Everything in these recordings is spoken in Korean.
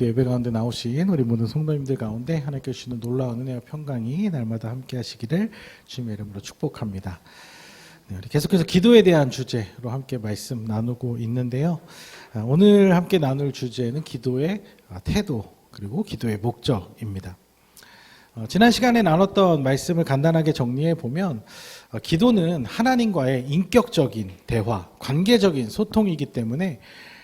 오늘도 예배 가운데 나오신 우리 모든 성도님들 가운데 하나님께 주시는 놀라운 은혜와 평강이 날마다 함께 하시기를 주님의 이름으로 축복합니다. 네, 우리 계속해서 기도에 대한 주제로 함께 말씀 나누고 있는데요. 오늘 함께 나눌 주제는 기도의 태도 그리고 기도의 목적입니다. 지난 시간에 나눴던 말씀을 간단하게 정리해 보면 기도는 하나님과의 인격적인 대화, 관계적인 소통이기 때문에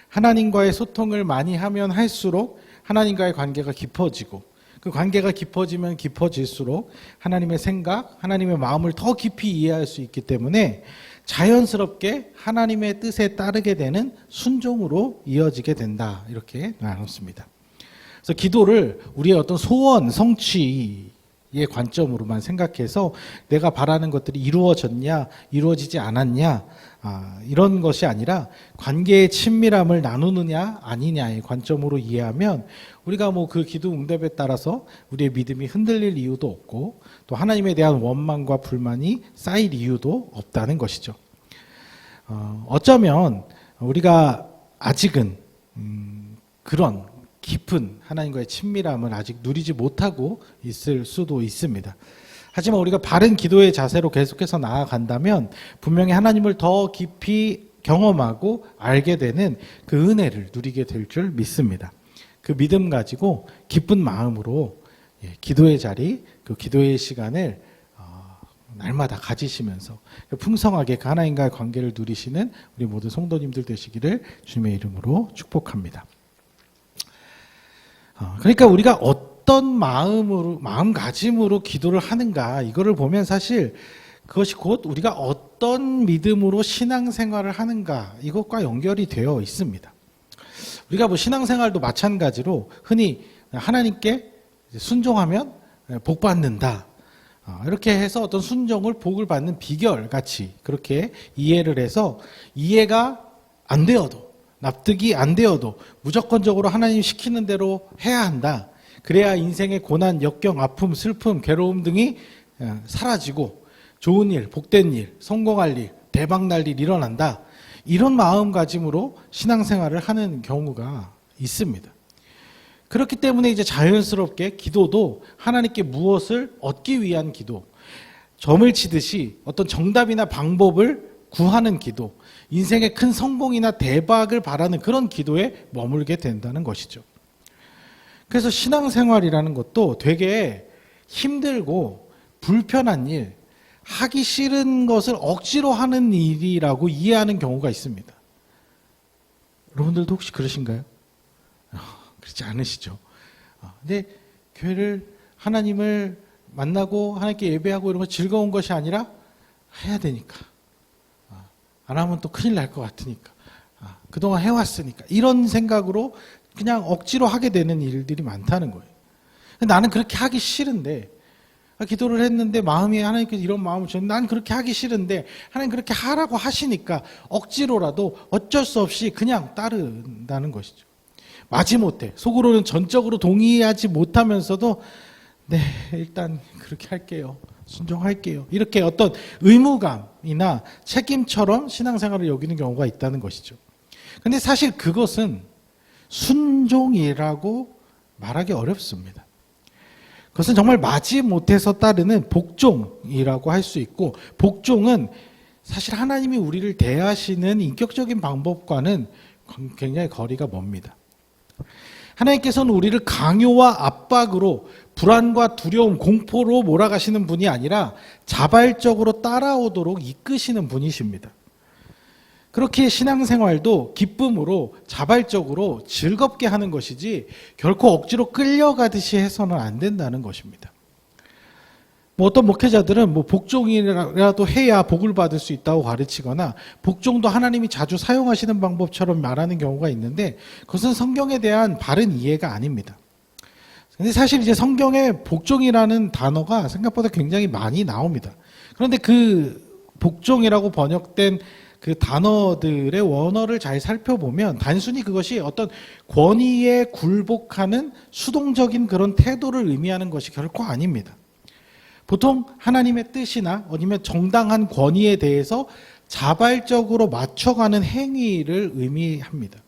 하나님과의 소통을 많이 하면 할수록 하나님과의 관계가 깊어지고 그 관계가 깊어지면 깊어질수록 하나님의 생각, 하나님의 마음을 더 깊이 이해할 수 있기 때문에 자연스럽게 하나님의 뜻에 따르게 되는 순종으로 이어지게 된다. 이렇게 나눴습니다. 그래서 기도를 우리의 어떤 소원, 성취의 관점으로만 생각해서 내가 바라는 것들이 이루어졌냐, 이루어지지 않았냐, 이런 것이 아니라 관계의 친밀함을 나누느냐, 아니냐의 관점으로 이해하면 우리가 그 기도 응답에 따라서 우리의 믿음이 흔들릴 이유도 없고 또 하나님에 대한 원망과 불만이 쌓일 이유도 없다는 것이죠. 어쩌면 우리가 아직은 그런 깊은 하나님과의 친밀함을 아직 누리지 못하고 있을 수도 있습니다. 하지만 우리가 바른 기도의 자세로 계속해서 나아간다면 분명히 하나님을 더 깊이 경험하고 알게 되는 그 은혜를 누리게 될 줄 믿습니다. 그 믿음 가지고 기쁜 마음으로 기도의 자리, 그 기도의 시간을 날마다 가지시면서 풍성하게 그 하나님과의 관계를 누리시는 우리 모든 성도님들 되시기를 주님의 이름으로 축복합니다. 그러니까 우리가 어떤 마음가짐으로 기도를 하는가, 이거를 보면 사실 그것이 곧 우리가 어떤 믿음으로 신앙생활을 하는가, 이것과 연결이 되어 있습니다. 우리가 신앙생활도 마찬가지로 흔히 하나님께 순종하면 복받는다. 이렇게 해서 어떤 순종을 복을 받는 비결 같이 그렇게 이해를 해서 이해가 안 되어도 납득이 안 되어도 무조건적으로 하나님 시키는 대로 해야 한다. 그래야 인생의 고난, 역경, 아픔, 슬픔, 괴로움 등이 사라지고 좋은 일, 복된 일, 성공할 일, 대박날 일 일어난다. 이런 마음가짐으로 신앙생활을 하는 경우가 있습니다. 그렇기 때문에 이제 자연스럽게 기도도 하나님께 무엇을 얻기 위한 기도, 점을 치듯이 어떤 정답이나 방법을 구하는 기도, 인생의 큰 성공이나 대박을 바라는 그런 기도에 머물게 된다는 것이죠. 그래서 신앙생활이라는 것도 되게 힘들고 불편한 일, 하기 싫은 것을 억지로 하는 일이라고 이해하는 경우가 있습니다. 여러분들도 혹시 그러신가요? 그렇지 않으시죠? 근데 교회를, 하나님을 만나고 하나님께 예배하고 이런 거 즐거운 것이 아니라 해야 되니까, 안 하면 또 큰일 날 것 같으니까, 그동안 해왔으니까, 이런 생각으로 그냥 억지로 하게 되는 일들이 많다는 거예요. 나는 그렇게 하기 싫은데, 기도를 했는데 마음이 하나님께서 이런 마음을 주는데 난 그렇게 하기 싫은데 하나님 그렇게 하라고 하시니까 억지로라도 어쩔 수 없이 그냥 따른다는 것이죠. 마지못해 속으로는 전적으로 동의하지 못하면서도 네, 일단 그렇게 할게요. 순종할게요. 이렇게 어떤 의무감이나 책임처럼 신앙생활을 여기는 경우가 있다는 것이죠. 근데 사실 그것은 순종이라고 말하기 어렵습니다. 그것은 정말 마지못해서 따르는 복종이라고 할 수 있고, 복종은 사실 하나님이 우리를 대하시는 인격적인 방법과는 굉장히 거리가 멉니다. 하나님께서는 우리를 강요와 압박으로 불안과 두려움, 공포로 몰아가시는 분이 아니라 자발적으로 따라오도록 이끄시는 분이십니다. 그렇게 신앙생활도 기쁨으로 자발적으로 즐겁게 하는 것이지 결코 억지로 끌려가듯이 해서는 안 된다는 것입니다. 어떤 목회자들은 복종이라도 해야 복을 받을 수 있다고 가르치거나 복종도 하나님이 자주 사용하시는 방법처럼 말하는 경우가 있는데 그것은 성경에 대한 바른 이해가 아닙니다. 근데 사실 이제 성경에 복종이라는 단어가 생각보다 굉장히 많이 나옵니다. 그런데 그 복종이라고 번역된 그 단어들의 원어를 잘 살펴보면 단순히 그것이 어떤 권위에 굴복하는 수동적인 그런 태도를 의미하는 것이 결코 아닙니다. 보통 하나님의 뜻이나 아니면 정당한 권위에 대해서 자발적으로 맞춰가는 행위를 의미합니다.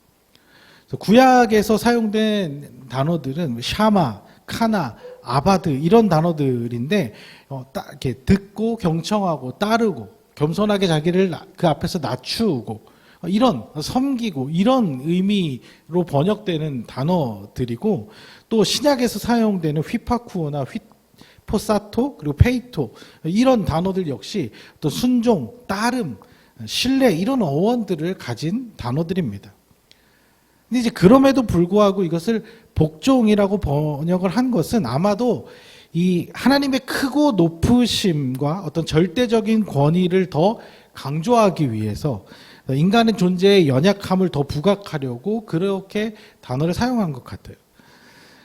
그래서 구약에서 사용된 단어들은 샤마, 카나, 아바드 이런 단어들인데 이렇게 듣고 경청하고 따르고 겸손하게 자기를 그 앞에서 낮추고 이런 섬기고 이런 의미로 번역되는 단어들이고 또 신약에서 사용되는 휘파쿠오나 휘포사토 그리고 페이토 이런 단어들 역시 또 순종, 따름, 신뢰 이런 어원들을 가진 단어들입니다. 근데 이제 그럼에도 불구하고 이것을 복종이라고 번역을 한 것은 아마도 이 하나님의 크고 높으심과 어떤 절대적인 권위를 더 강조하기 위해서 인간의 존재의 연약함을 더 부각하려고 그렇게 단어를 사용한 것 같아요.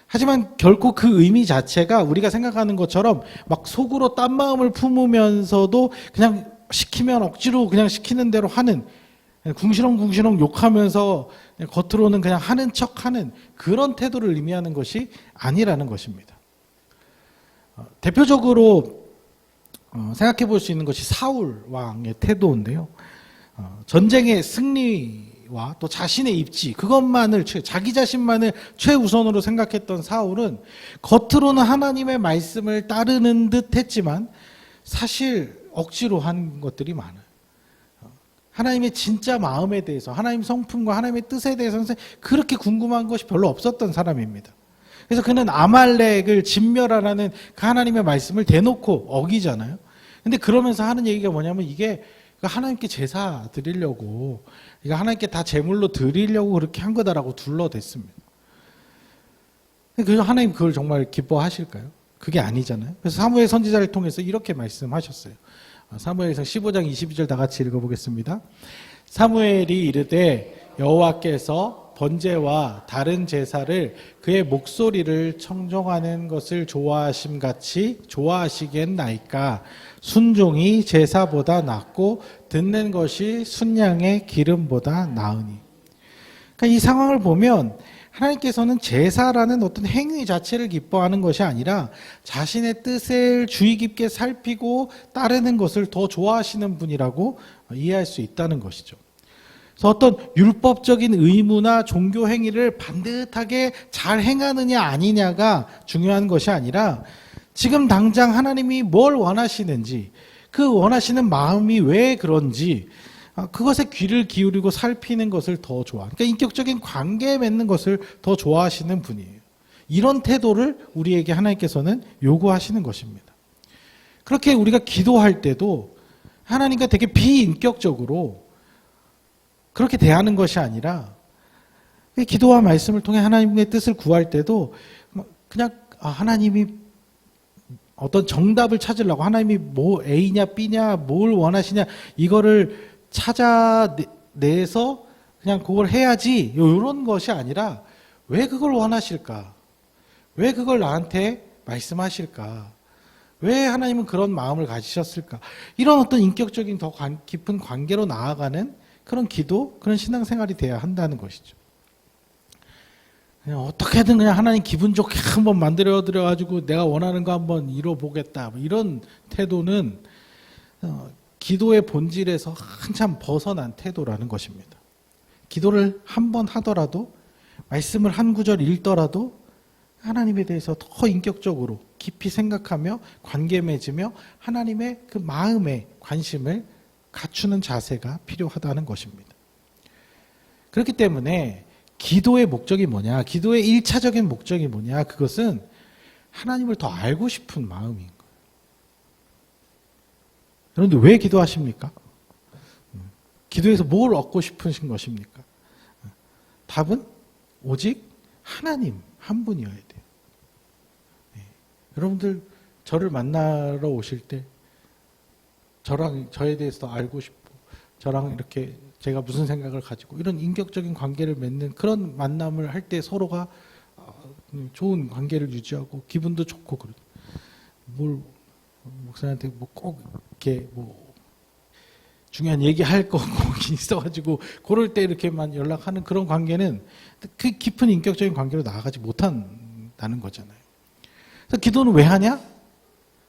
하지만 결코 그 의미 자체가 우리가 생각하는 것처럼 막 속으로 딴 마음을 품으면서도 그냥 시키면 억지로 그냥 시키는 대로 하는 궁시렁궁시렁 욕하면서 겉으로는 그냥 하는 척하는 그런 태도를 의미하는 것이 아니라는 것입니다. 대표적으로 생각해 볼 수 있는 것이 사울 왕의 태도인데요. 전쟁의 승리와 또 자신의 입지 그것만을 자기 자신만을 최우선으로 생각했던 사울은 겉으로는 하나님의 말씀을 따르는 듯 했지만 사실 억지로 한 것들이 많아요. 하나님의 진짜 마음에 대해서 하나님 성품과 하나님의 뜻에 대해서는 그렇게 궁금한 것이 별로 없었던 사람입니다. 그래서 그는 아말렉을 진멸하라는 그 하나님의 말씀을 대놓고 어기잖아요. 근데 그러면서 하는 얘기가 뭐냐면 이게 하나님께 제사 드리려고 이거 하나님께 다 제물로 드리려고 그렇게 한 거다라고 둘러댔습니다. 그래서 하나님 그걸 정말 기뻐하실까요? 그게 아니잖아요. 그래서 사무엘 선지자를 통해서 이렇게 말씀하셨어요. 사무엘상 15장 22절 다 같이 읽어보겠습니다. 사무엘이 이르되 여호와께서 번제와 다른 제사를 그의 목소리를 청종하는 것을 좋아하심같이 좋아하시겠나이까. 순종이 제사보다 낫고 듣는 것이 순양의 기름보다 나으니. 그러니까 이 상황을 보면 하나님께서는 제사라는 어떤 행위 자체를 기뻐하는 것이 아니라 자신의 뜻을 주의 깊게 살피고 따르는 것을 더 좋아하시는 분이라고 이해할 수 있다는 것이죠. 그래서 어떤 율법적인 의무나 종교 행위를 반듯하게 잘 행하느냐 아니냐가 중요한 것이 아니라 지금 당장 하나님이 뭘 원하시는지 그 원하시는 마음이 왜 그런지 그것에 귀를 기울이고 살피는 것을 더 좋아. 그러니까 인격적인 관계에 맺는 것을 더 좋아하시는 분이에요. 이런 태도를 우리에게 하나님께서는 요구하시는 것입니다. 그렇게 우리가 기도할 때도 하나님과 되게 비인격적으로 그렇게 대하는 것이 아니라 기도와 말씀을 통해 하나님의 뜻을 구할 때도 그냥 하나님이 어떤 정답을 찾으려고 하나님이 뭐 A냐 B냐 뭘 원하시냐 이거를 찾아내서 그냥 그걸 해야지 이런 것이 아니라 왜 그걸 원하실까? 왜 그걸 나한테 말씀하실까? 왜 하나님은 그런 마음을 가지셨을까? 이런 어떤 인격적인 더 깊은 관계로 나아가는 그런 기도, 그런 신앙생활이 돼야 한다는 것이죠. 그냥 어떻게든 그냥 하나님 기분 좋게 한번 만들어드려가지고 내가 원하는 거 한번 이뤄보겠다. 이런 태도는 기도의 본질에서 한참 벗어난 태도라는 것입니다. 기도를 한 번 하더라도 말씀을 한 구절 읽더라도 하나님에 대해서 더 인격적으로 깊이 생각하며 관계 맺으며 하나님의 그 마음의 관심을 갖추는 자세가 필요하다는 것입니다. 그렇기 때문에 기도의 목적이 뭐냐? 기도의 1차적인 목적이 뭐냐? 그것은 하나님을 더 알고 싶은 마음인 거예요. 그런데 왜 기도하십니까? 기도에서 뭘 얻고 싶으신 것입니까? 답은 오직 하나님 한 분이어야 돼요. 여러분들 저를 만나러 오실 때 저에 대해서 더 알고 싶고 저랑 이렇게 제가 무슨 생각을 가지고 이런 인격적인 관계를 맺는 그런 만남을 할 때 서로가 좋은 관계를 유지하고 기분도 좋고 그러죠. 뭘 목사님한테 뭐 꼭 이렇게 뭐 중요한 얘기할 거 있어가지고 그럴 때 이렇게만 연락하는 그런 관계는 그 깊은 인격적인 관계로 나아가지 못한다는 거잖아요. 그래서 기도는 왜 하냐?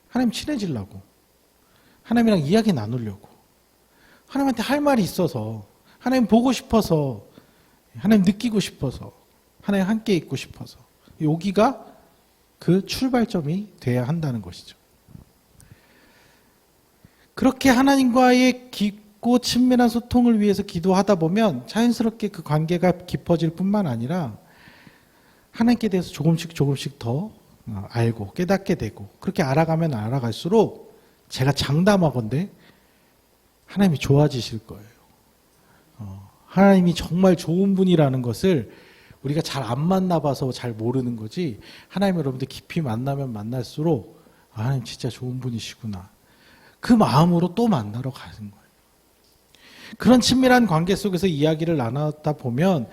하나님 친해지려고, 하나님이랑 이야기 나누려고, 하나님한테 할 말이 있어서, 하나님 보고 싶어서 하나님 느끼고 싶어서, 하나님 함께 있고 싶어서. 여기가 그 출발점이 돼야 한다는 것이죠. 그렇게 하나님과의 깊고 친밀한 소통을 위해서 기도하다 보면 자연스럽게 그 관계가 깊어질 뿐만 아니라 하나님께 대해서 조금씩 더 알고 깨닫게 되고, 그렇게 알아가면 알아갈수록 제가 장담하건대 하나님이 좋아지실 거예요. 하나님이 정말 좋은 분이라는 것을 우리가 잘 안 만나봐서 잘 모르는 거지, 하나님 여러분들 깊이 만나면 만날수록 하나님 진짜 좋은 분이시구나, 그 마음으로 또 만나러 가는 거예요. 그런 친밀한 관계 속에서 이야기를 나누다 보면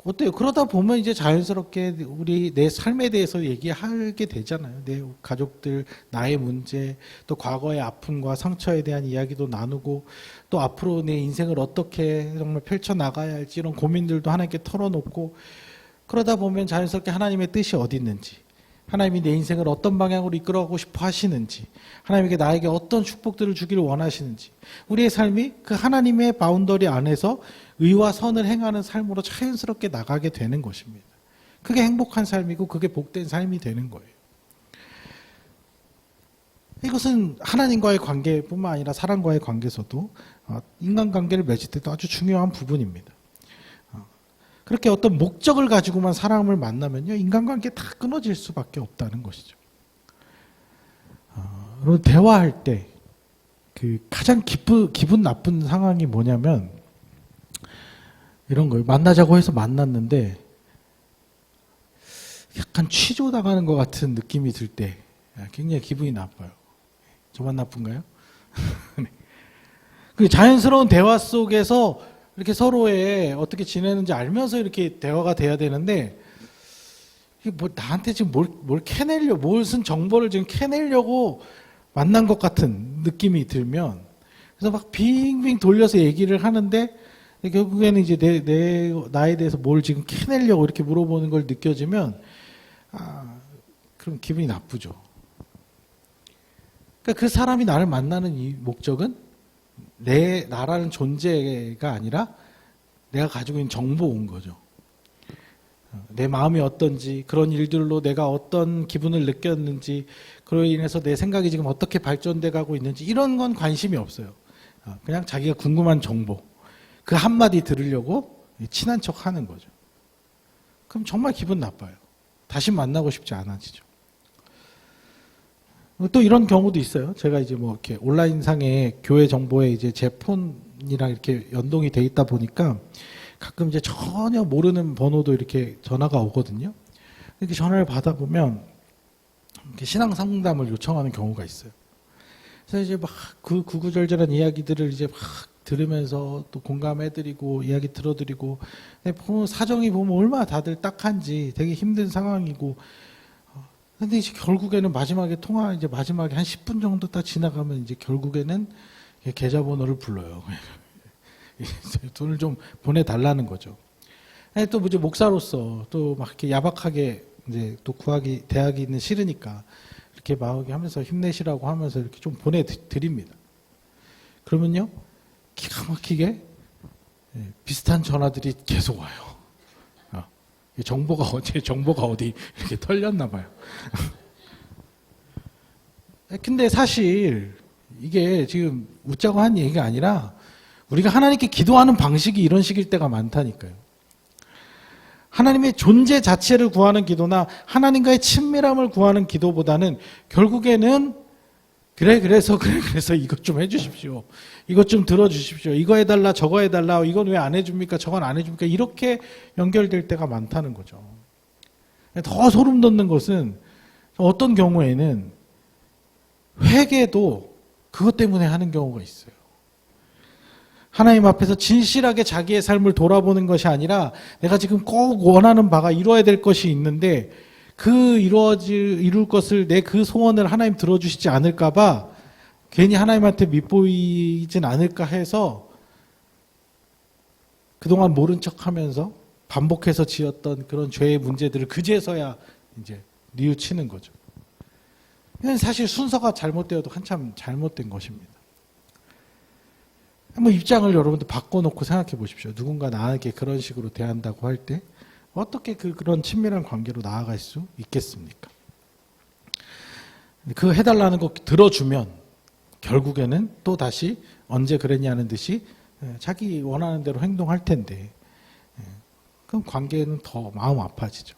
어때요? 그러다 보면 이제 자연스럽게 우리 내 삶에 대해서 얘기하게 되잖아요. 내 가족들, 나의 문제, 또 과거의 아픔과 상처에 대한 이야기도 나누고, 또 앞으로 내 인생을 어떻게 정말 펼쳐나가야 할지 이런 고민들도 하나님께 털어놓고, 그러다 보면 자연스럽게 하나님의 뜻이 어디 있는지, 하나님이 내 인생을 어떤 방향으로 이끌어가고 싶어 하시는지, 하나님께 나에게 어떤 축복들을 주기를 원하시는지, 우리의 삶이 그 하나님의 바운더리 안에서 의와 선을 행하는 삶으로 자연스럽게 나가게 되는 것입니다. 그게 행복한 삶이고 그게 복된 삶이 되는 거예요. 이것은 하나님과의 관계뿐만 아니라 사람과의 관계에서도, 인간관계를 맺을 때도 아주 중요한 부분입니다. 그렇게 어떤 목적을 가지고만 사람을 만나면요, 인간관계 다 끊어질 수밖에 없다는 것이죠. 그리고 대화할 때 그 가장 기분 나쁜 상황이 뭐냐면 이런 거예요. 만나자고 해서 만났는데 약간 취조당하는 것 같은 느낌이 들 때 굉장히 기분이 나빠요. 저만 나쁜가요? 네. 그 자연스러운 대화 속에서 이렇게 서로의 어떻게 지내는지 알면서 이렇게 대화가 돼야 되는데, 뭐 나한테 지금 뭘 캐내려고, 무슨 정보를 지금 캐내려고 만난 것 같은 느낌이 들면, 그래서 막 빙빙 돌려서 얘기를 하는데 결국에는 이제 나에 대해서 뭘 지금 캐내려고 이렇게 물어보는 걸 느껴지면, 그럼 기분이 나쁘죠. 그러니까 그 사람이 나를 만나는 이 목적은 나라는 존재가 아니라 내가 가지고 있는 정보인 거죠. 내 마음이 어떤지, 그런 일들로 내가 어떤 기분을 느꼈는지, 그로 인해서 내 생각이 지금 어떻게 발전돼 가고 있는지, 이런 건 관심이 없어요. 그냥 자기가 궁금한 정보, 그 한마디 들으려고 친한 척 하는 거죠. 그럼 정말 기분 나빠요. 다시 만나고 싶지 않아지죠. 또 이런 경우도 있어요. 제가 이제 뭐 이렇게 온라인상의 교회 정보에 이제 제 폰이랑 이렇게 연동이 돼 있다 보니까 가끔 이제 전혀 모르는 번호도 이렇게 전화가 오거든요. 이렇게 전화를 받아보면 이렇게 신앙 상담을 요청하는 경우가 있어요. 그래서 이제 막 그 구구절절한 이야기들을 이제 막 들으면서 또 공감해드리고 이야기 들어드리고, 사정이 보면 얼마나 다들 딱한지 되게 힘든 상황이고, 근데 이제 결국에는 마지막에 이제 마지막에 한 10분 정도 딱 지나가면 이제 결국에는 계좌번호를 불러요. 돈을 좀 보내달라는 거죠. 또 이제 목사로서 또 막 이렇게 야박하게 이제 또 대하기는 싫으니까 이렇게 막 하면서 힘내시라고 하면서 이렇게 좀 보내드립니다. 그러면요, 기가 막히게 비슷한 전화들이 계속 와요. 제 정보가 어디 이렇게 털렸나 봐요. 근데 사실 이게 지금 웃자고 한 얘기가 아니라 우리가 하나님께 기도하는 방식이 이런 식일 때가 많다니까요. 하나님의 존재 자체를 구하는 기도나 하나님과의 친밀함을 구하는 기도보다는 결국에는 그래서 이것 좀 해주십시오. 이것 좀 들어주십시오. 이거 해달라, 저거 해달라, 이건 왜 안 해줍니까? 저건 안 해줍니까? 이렇게 연결될 때가 많다는 거죠. 더 소름 돋는 것은 어떤 경우에는 회개도 그것 때문에 하는 경우가 있어요. 하나님 앞에서 진실하게 자기의 삶을 돌아보는 것이 아니라 내가 지금 꼭 원하는 바가 이루어야 될 것이 있는데 이룰 것을 내 그 소원을 하나님 들어주시지 않을까봐 괜히 하나님한테 밉보이진 않을까 해서 그동안 모른 척 하면서 반복해서 지었던 그런 죄의 문제들을 그제서야 이제 뉘우치는 거죠. 이건 사실 순서가 잘못되어도 한참 잘못된 것입니다. 한번 입장을 여러분들 바꿔놓고 생각해 보십시오. 누군가 나에게 그런 식으로 대한다고 할 때 어떻게 그런 친밀한 관계로 나아갈 수 있겠습니까? 그 해달라는 거 들어주면 결국에는 또 다시 언제 그랬냐는 듯이 자기 원하는 대로 행동할 텐데 그럼 관계는 더 마음 아파지죠.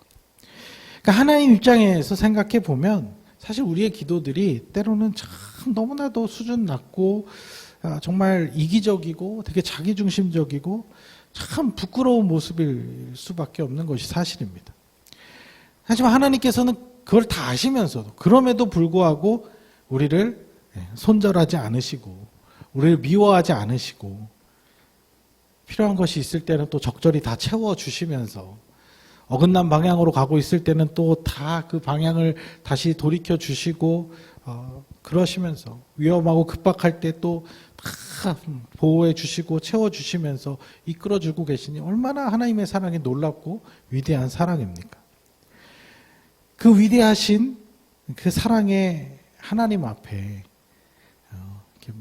그러니까 하나님 입장에서 생각해 보면 사실 우리의 기도들이 때로는 참 너무나도 수준 낮고 정말 이기적이고 되게 자기중심적이고 참 부끄러운 모습일 수밖에 없는 것이 사실입니다. 하지만 하나님께서는 그걸 다 아시면서도 그럼에도 불구하고 우리를 손절하지 않으시고 우리를 미워하지 않으시고 필요한 것이 있을 때는 또 적절히 다 채워주시면서 어긋난 방향으로 가고 있을 때는 또 다 그 방향을 다시 돌이켜 주시고 그러시면서 위험하고 급박할 때 또 다 보호해 주시고 채워 주시면서 이끌어 주고 계시니 얼마나 하나님의 사랑이 놀랍고 위대한 사랑입니까? 그 위대하신 그 사랑의 하나님 앞에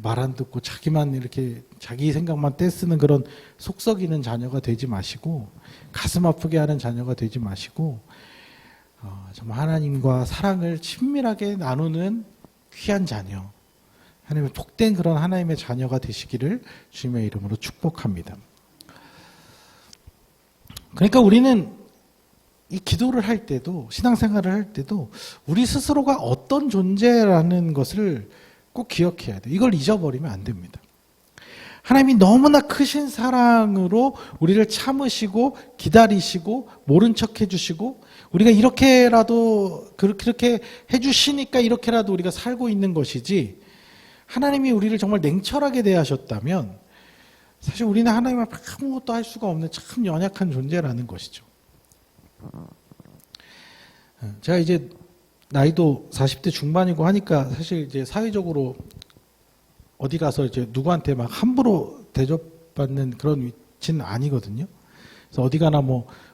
말 안 듣고 자기만 이렇게 자기 생각만 떼쓰는 그런 속 썩이는 자녀가 되지 마시고 가슴 아프게 하는 자녀가 되지 마시고 정말 하나님과 사랑을 친밀하게 나누는 귀한 자녀, 하나님의 복된 그런 하나님의 자녀가 되시기를 주님의 이름으로 축복합니다. 그러니까 우리는 이 기도를 할 때도 신앙생활을 할 때도 우리 스스로가 어떤 존재라는 것을 꼭 기억해야 돼요. 이걸 잊어버리면 안 됩니다. 하나님이 너무나 크신 사랑으로 우리를 참으시고 기다리시고 모른 척 해주시고 우리가 이렇게라도 그렇게 해주시니까 이렇게라도 우리가 살고 있는 것이지 하나님이 우리를 정말 냉철하게 대하셨다면 사실 우리는 하나님 앞에 아무것도 할 수가 없는 참 연약한 존재라는 것이죠. 제가 이제 나이도 40대 중반이고 하니까 사실 이제 사회적으로 어디 가서 이제 누구한테 막 함부로 대접받는 그런 위치는 아니거든요. 그래서 어디 가나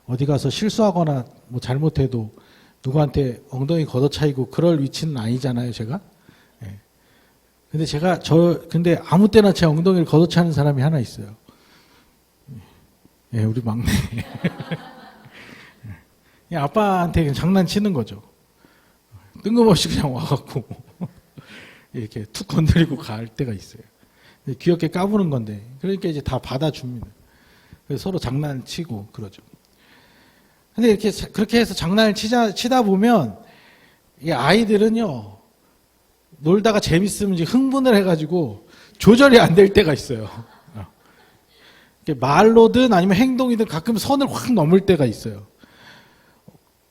어디 가서 실수하거나 잘못해도 누구한테 엉덩이 걷어차이고 그럴 위치는 아니잖아요, 제가. 예. 근데 아무 때나 제 엉덩이를 걷어차는 사람이 하나 있어요. 예, 우리 막내. 그냥 아빠한테 그냥 장난치는 거죠. 뜬금없이 그냥 와갖고 이렇게 툭 건드리고 갈 때가 있어요. 귀엽게 까부는 건데 그러니까 이제 다 받아줍니다. 그래서 서로 장난치고 그러죠. 근데 이렇게 그렇게 해서 장난을 치다 보면 이 아이들은요 놀다가 재밌으면 이제 흥분을 해가지고 조절이 안 될 때가 있어요. 말로든 아니면 행동이든 가끔 선을 확 넘을 때가 있어요.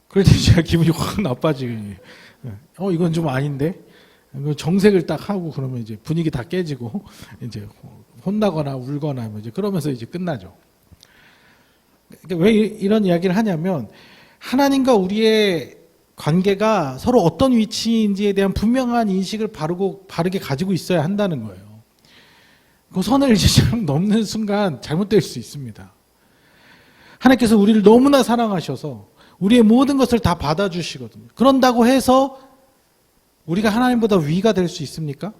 그럴 때 제가 기분이 확 나빠지고 이건 좀 아닌데 정색을 딱 하고 그러면 이제 분위기 다 깨지고 이제 혼나거나 울거나 이제 그러면서 이제 끝나죠. 왜 이런 이야기를 하냐면 하나님과 우리의 관계가 서로 어떤 위치인지에 대한 분명한 인식을 바르게 가지고 있어야 한다는 거예요. 그 선을 이제 넘는 순간 잘못될 수 있습니다. 하나님께서 우리를 너무나 사랑하셔서 우리의 모든 것을 다 받아주시거든요. 그런다고 해서 우리가 하나님보다 위가 될 수 있습니까?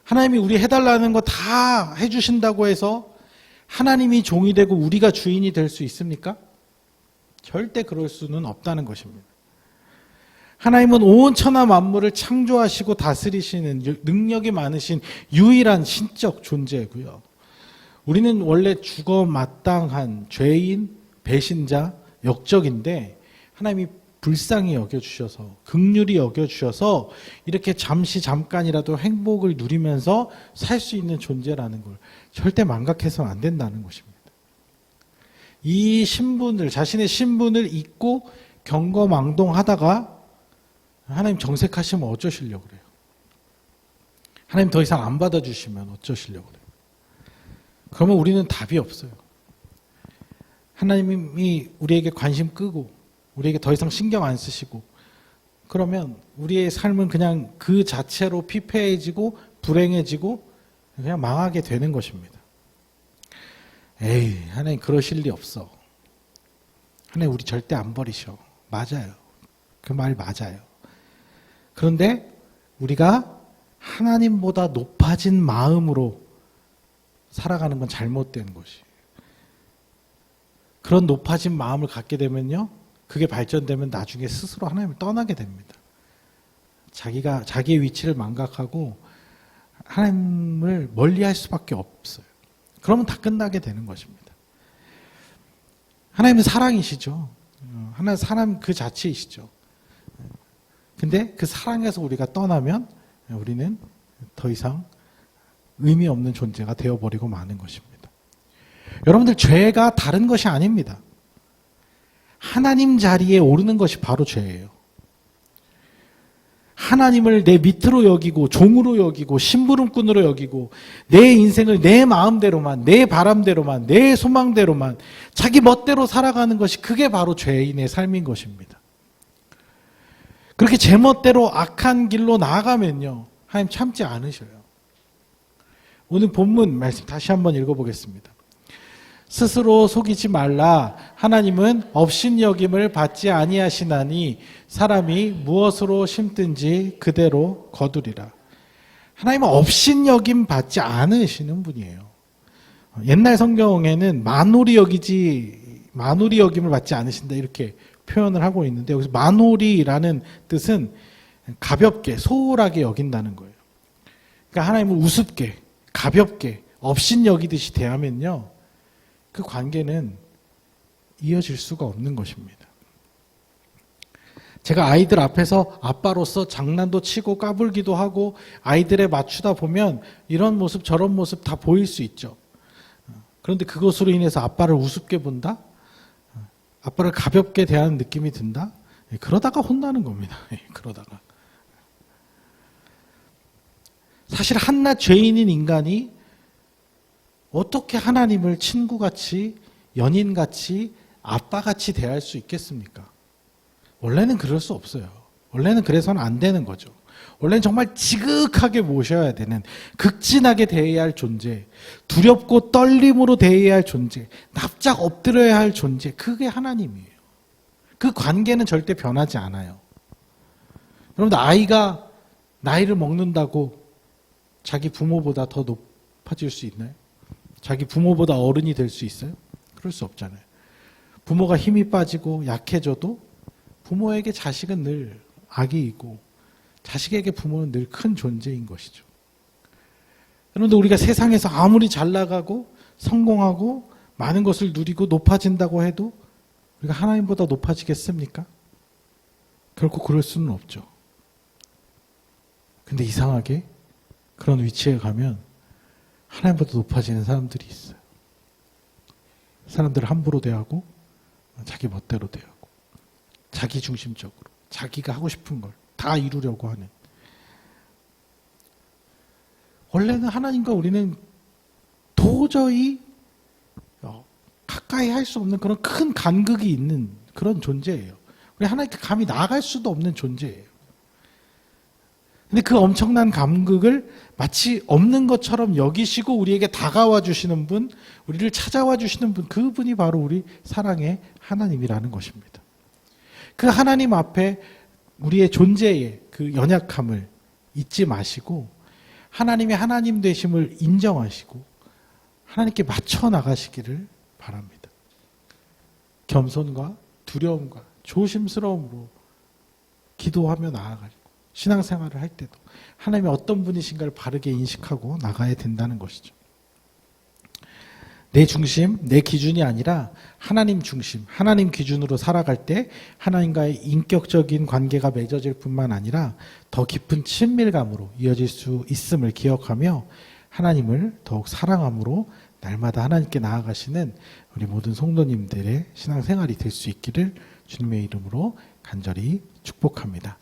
하나님이 우리 해달라는 거 다 해주신다고 해서 하나님이 종이 되고 우리가 주인이 될 수 있습니까? 절대 그럴 수는 없다는 것입니다. 하나님은 온 천하 만물을 창조하시고 다스리시는 능력이 많으신 유일한 신적 존재고요. 우리는 원래 죽어 마땅한 죄인, 배신자, 역적인데 하나님이 불쌍히 여겨주셔서 긍휼히 여겨주셔서 이렇게 잠깐이라도 행복을 누리면서 살 수 있는 존재라는 걸 절대 망각해서는 안 된다는 것입니다. 이 신분을 자신의 신분을 잊고 경거망동하다가 하나님 정색하시면 어쩌시려고 그래요? 하나님 더 이상 안 받아주시면 어쩌시려고 그래요? 그러면 우리는 답이 없어요. 하나님이 우리에게 관심 끄고 우리에게 더 이상 신경 안 쓰시고 그러면 우리의 삶은 그냥 그 자체로 피폐해지고 불행해지고 그냥 망하게 되는 것입니다. 에이, 하나님 그러실 리 없어. 하나님 우리 절대 안 버리셔. 맞아요. 그 말 맞아요. 그런데 우리가 하나님보다 높아진 마음으로 살아가는 건 잘못된 것이에요. 그런 높아진 마음을 갖게 되면요, 그게 발전되면 나중에 스스로 하나님을 떠나게 됩니다. 자기의 위치를 망각하고 하나님을 멀리할 수밖에 없어요. 그러면 다 끝나게 되는 것입니다. 하나님은 사랑이시죠. 하나님 사람 그 자체이시죠. 근데 그 사랑에서 우리가 떠나면 우리는 더 이상 의미 없는 존재가 되어버리고 마는 것입니다. 여러분들, 죄가 다른 것이 아닙니다. 하나님 자리에 오르는 것이 바로 죄예요. 하나님을 내 밑으로 여기고 종으로 여기고 심부름꾼으로 여기고 내 인생을 내 마음대로만, 내 바람대로만, 내 소망대로만 자기 멋대로 살아가는 것이, 그게 바로 죄인의 삶인 것입니다. 그렇게 제 멋대로 악한 길로 나아가면요, 하나님 참지 않으셔요. 오늘 본문 말씀 다시 한번 읽어보겠습니다. 스스로 속이지 말라. 하나님은 업신여김을 받지 아니하시나니 사람이 무엇으로 심든지 그대로 거두리라. 하나님은 업신여김 받지 않으시는 분이에요. 옛날 성경에는 만홀히 여김을 받지 않으신다, 이렇게 표현을 하고 있는데, 여기서 만홀히라는 뜻은 가볍게, 소홀하게 여긴다는 거예요. 그러니까 하나님은 우습게, 가볍게, 업신여기듯이 대하면요, 그 관계는 이어질 수가 없는 것입니다. 제가 아이들 앞에서 아빠로서 장난도 치고 까불기도 하고 아이들에 맞추다 보면 이런 모습 저런 모습 다 보일 수 있죠. 그런데 그것으로 인해서 아빠를 우습게 본다? 아빠를 가볍게 대하는 느낌이 든다? 그러다가 혼나는 겁니다. 그러다가. 사실 한낱 죄인인 인간이 어떻게 하나님을 친구같이, 연인같이, 아빠같이 대할 수 있겠습니까? 원래는 그럴 수 없어요. 원래는 그래서는 안 되는 거죠. 원래는 정말 지극하게 모셔야 되는, 극진하게 대해야 할 존재, 두렵고 떨림으로 대해야 할 존재, 납작 엎드려야 할 존재, 그게 하나님이에요. 그 관계는 절대 변하지 않아요. 여러분들, 아이가 나이를 먹는다고 자기 부모보다 더 높아질 수 있나요? 자기 부모보다 어른이 될 수 있어요? 그럴 수 없잖아요. 부모가 힘이 빠지고 약해져도 부모에게 자식은 늘 아기이고 자식에게 부모는 늘 큰 존재인 것이죠. 그런데 우리가 세상에서 아무리 잘 나가고 성공하고 많은 것을 누리고 높아진다고 해도 우리가 하나님보다 높아지겠습니까? 결코 그럴 수는 없죠. 근데 이상하게 그런 위치에 가면 하나님보다 높아지는 사람들이 있어요. 사람들을 함부로 대하고 자기 멋대로 대하고 자기 중심적으로 자기가 하고 싶은 걸 다 이루려고 하는. 원래는 하나님과 우리는 도저히 가까이 할 수 없는 그런 큰 간극이 있는 그런 존재예요. 우리 하나님께 감히 나아갈 수도 없는 존재예요. 근데 그 엄청난 간극을 마치 없는 것처럼 여기시고 우리에게 다가와 주시는 분, 우리를 찾아와 주시는 분, 그분이 바로 우리 사랑의 하나님이라는 것입니다. 그 하나님 앞에 우리의 존재의 그 연약함을 잊지 마시고 하나님의 하나님 되심을 인정하시고 하나님께 맞춰 나가시기를 바랍니다. 겸손과 두려움과 조심스러움으로 기도하며 나아가고 신앙생활을 할 때도 하나님이 어떤 분이신가를 바르게 인식하고 나가야 된다는 것이죠. 내 중심, 내 기준이 아니라 하나님 중심, 하나님 기준으로 살아갈 때 하나님과의 인격적인 관계가 맺어질 뿐만 아니라 더 깊은 친밀감으로 이어질 수 있음을 기억하며 하나님을 더욱 사랑함으로 날마다 하나님께 나아가시는 우리 모든 성도님들의 신앙생활이 될 수 있기를 주님의 이름으로 간절히 축복합니다.